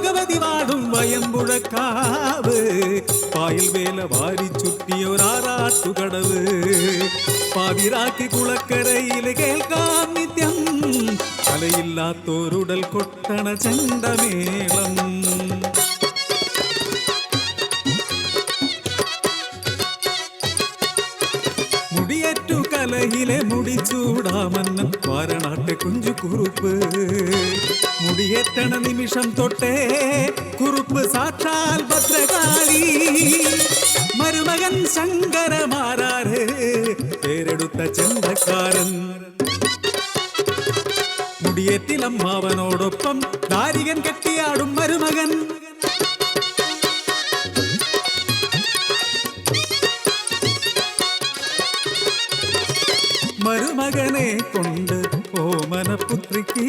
ഭഗവതി വാടും വയമ്പുഴക്കാവ് പായൽ വേല വാരി ചുറ്റിയൊരാറാട്ടുകടവ് പാതിരാക്കി കുളക്കരയിൽ കേൾക്കാം നിത്യം കലയില്ലാത്തോരുടൽ കൊട്ടണ ചെണ്ടമേളം മുടിയേറ്റു കലയിലെ മുടിച്ചൂടാമന്നൻ വാരണാട്ടെ കുഞ്ചു കുറുപ്പ് മുടിയേറ്റണ നിമിഷം തൊട്ടേ കുറുപ്പ് സാക്ഷാൽ ഭദ്രകാളി മരുമകൻ ശങ്കരമാരാര് പേരെടുത്ത ചെണ്ടക്കാരൻ മുടിയേറ്റിലമ്മാവനോടൊപ്പം ദാരികൻ കെട്ടിയാടും മരുമകൻ മരുമകനെ കൊണ്ട് ഓമനപുത്രിക്ക്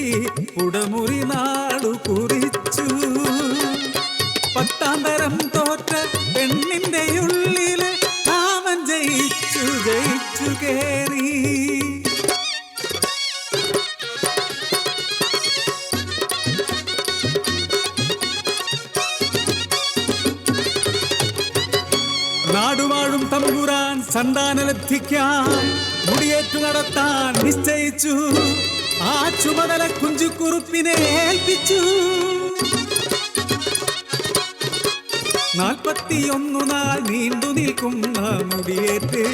ഉടമുറി നാടു കുറിച്ചു പത്താന്തരം തോറ്റ പെണ്ണിന്റെ ഉള്ളില് കാമൻ ജയിച്ചു ജയിച്ചു കേറി നാടുവാഴും തമ്പുരാൻ സന്താനലബ്ധിക്കാൻ മുടിയേറ്റു നടത്താൻ നിശ്ചയിച്ചു ആ ചുമതല കുഞ്ചുകുറുപ്പിനെ ഏൽപ്പിച്ചു 41 നാൾ നീണ്ടു നിൽക്കുന്ന മുടിയേറ്റ്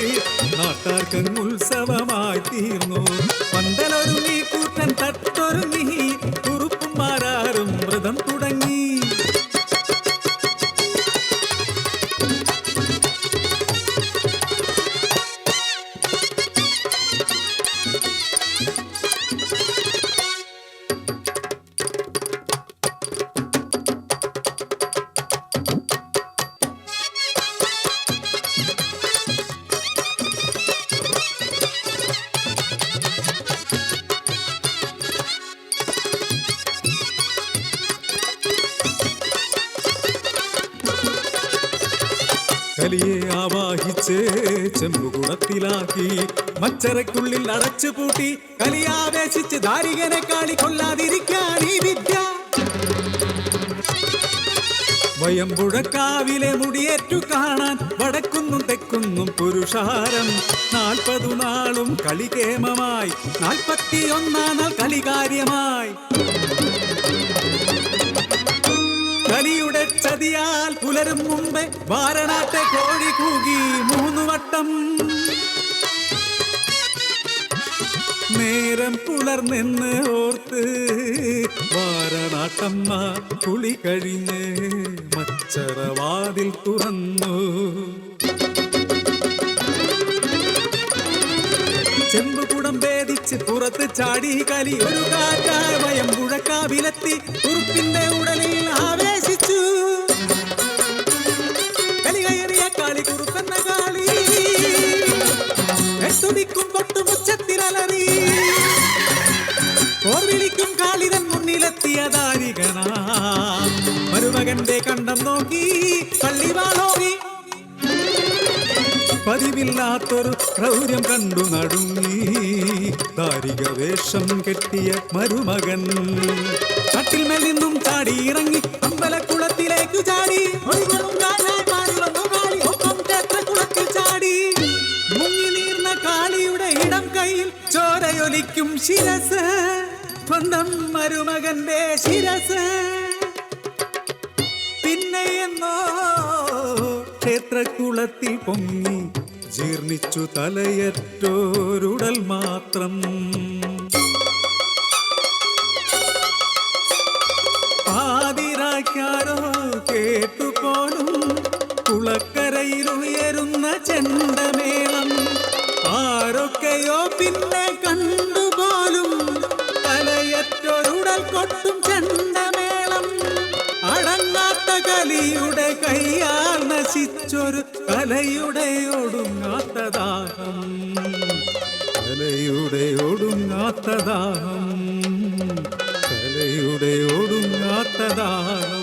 നാട്ടാർക്കൻ ഉത്സവമായി തീർന്നു പന്തലൊരുങ്ങി കൂട്ടൻ തട്ടൊരുങ്ങി കുറുപ്പുമാരാരും വ്രതം തുടങ്ങി കലിയെ ആവാഹിച്ച് ചെമ്പുകുടത്തിലാക്കി മച്ചറയ്ക്കുള്ളിൽ അടച്ചു പൂട്ടി കലിയാവേശിച്ച് ദാരികനെ കാളി കൊല്ലാതിരിക്കാൻ ഈ വിദ്യ വയമ്പുഴക്കാവിലെ മുടിയേറ്റു കാണാൻ വടക്കുന്നും തെക്കുന്നും പുരുഷാരം 40 നാളും കളികേമമായി 41 നാൾ കളികാര്യമായി കലിയുടെ ചതിയാൽ പുലരും മുമ്പേ വാരണാട്ടെ കോഴി കൂകി 3 വട്ടം നേരം പുലർന്നെന്ന് ഓർത്ത് വാരണാട്ടമ്മ കുളി കഴിഞ്ഞ് മച്ചറവാതിൽ തുറന്നു ചെമ്പുകുടം ഭേദിച്ച് പുറത്ത് ചാടി കലി ഒരു കാറ്റായ വയമ്പുഴക്കാവിലെത്തി കുറുപ്പിന്റെ ഉടലിൽ ആവേശിച്ചു കലി കയറിയ കാളി കുറുപ്പെന്ന കാളി എട്ടുദിക്കും കൊട്ടുമുച്ചത്തിലറി ഓർവിളിക്കും കാളിതൻ മുന്നിലെത്തിയ ദാരികനാ മരുമകന്റെ കണ്ടം നോക്കി പള്ളിവാളോങ്ങി പതിവില്ലാത്തൊരു ക്രൗര്യം കണ്ടു നടുങ്ങി ദാരിക വേഷം കെട്ടിയ മരുമകൻ കട്ടിൽമേൽ നിന്നും ചാടി ഇറങ്ങി അമ്പലക്കുളത്തിലേക്കു ചാടി ക്ഷേത്രക്കുളത്തിൽ ചാടി മുങ്ങി നീർന്ന കാളിയുടെ ഇടം കയ്യിൽ ചോരയൊലിക്കും ശിരസ് സ്വന്തം മരുമകന്റെ ശിരസ് പിന്നെയെന്നോ ക്ഷേത്രക്കുളത്തിൽ പൊങ്ങി ജീർണിച്ചു തലയറ്റോരുടൽ മാത്രം ആതിരാക്കാരോ കേട്ടുപോലും കുളക്കരയിലുയരുന്ന ചെണ്ടമേളം ആരൊക്കെയോ പിന്നെ കണ്ടുപോലും തലയറ്റൊരുടൽ കൊട്ടും ചെണ്ടമേളം അടങ്ങാത്ത കലിയുടെ കയ്യാൽ നശിച്ചൊരു കലയുടെ ഒടുങ്ങാത്ത ദാഹം കലയുടെ ഒടുങ്ങാത്ത ദാഹം കലയുടെ ഒടുങ്ങാത്ത ദാഹം